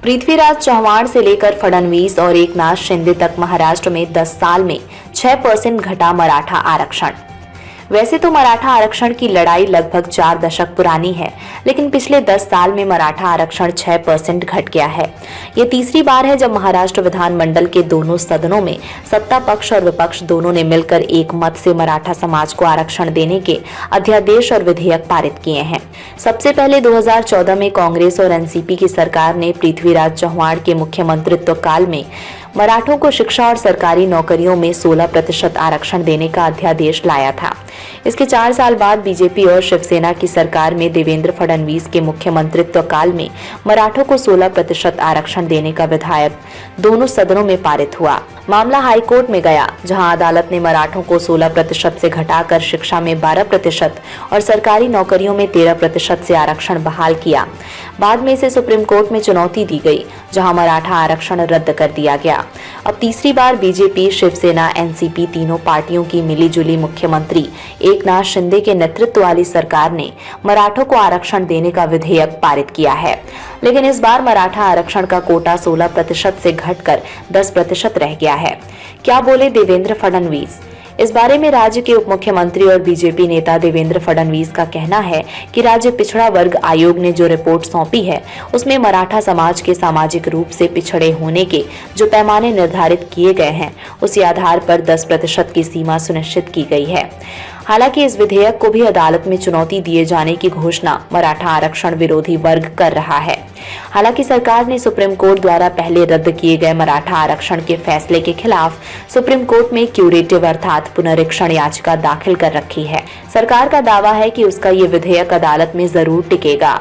पृथ्वीराज चव्हाण से लेकर फडणवीस और एकनाथ शिंदे तक महाराष्ट्र में 10 साल में 6% घटा मराठा आरक्षण। वैसे तो मराठा आरक्षण की लड़ाई लगभग 4 दशक पुरानी है, लेकिन पिछले 10 साल में मराठा आरक्षण 6% घट गया है। ये तीसरी बार है जब महाराष्ट्र विधानमंडल के दोनों सदनों में सत्ता पक्ष और विपक्ष दोनों ने मिलकर एक मत से मराठा समाज को आरक्षण देने के अध्यादेश और विधेयक पारित किए हैं। सबसे पहले 2014 में कांग्रेस और एनसीपी की सरकार ने पृथ्वीराज चव्हाण के मुख्यमंत्रित्व काल में मराठों को शिक्षा और सरकारी नौकरियों में 16% आरक्षण देने का अध्यादेश लाया था। इसके 4 साल बाद बीजेपी और शिवसेना की सरकार में देवेंद्र फडणवीस के मुख्यमंत्रित्व काल में मराठों को 16% आरक्षण देने का विधेयक दोनों सदनों में पारित हुआ। मामला हाईकोर्ट में गया, जहां अदालत ने मराठों को 16% से घटाकर शिक्षा में 12% और सरकारी नौकरियों में 13% से आरक्षण बहाल किया। बाद में इसे सुप्रीम कोर्ट में चुनौती दी गई, जहां मराठा आरक्षण रद्द कर दिया गया। अब तीसरी बार बीजेपी, शिवसेना, एनसीपी तीनों पार्टियों की मिलीजुली मुख्यमंत्री एकनाथ शिंदे के नेतृत्व वाली सरकार ने मराठों को आरक्षण देने का विधेयक पारित किया है। लेकिन इस बार मराठा आरक्षण का कोटा 16% से घटकर 10% रह गया है। क्या बोले देवेंद्र फडणवीस? इस बारे में राज्य के उप मुख्यमंत्री और बीजेपी नेता देवेंद्र फडणवीस का कहना है कि राज्य पिछड़ा वर्ग आयोग ने जो रिपोर्ट सौंपी है, उसमें मराठा समाज के सामाजिक रूप से पिछड़े होने के जो पैमाने निर्धारित किए गए हैं, उसी आधार पर 10% की सीमा सुनिश्चित की गई है। हालांकि इस विधेयक को भी अदालत में चुनौती दिए जाने की घोषणा मराठा आरक्षण विरोधी वर्ग कर रहा है। हालांकि सरकार ने सुप्रीम कोर्ट द्वारा पहले रद्द किए गए मराठा आरक्षण के फैसले के खिलाफ सुप्रीम कोर्ट में क्यूरेटिव अर्थात पुनरीक्षण याचिका दाखिल कर रखी है। सरकार का दावा है कि उसका ये विधेयक अदालत में जरूर टिकेगा।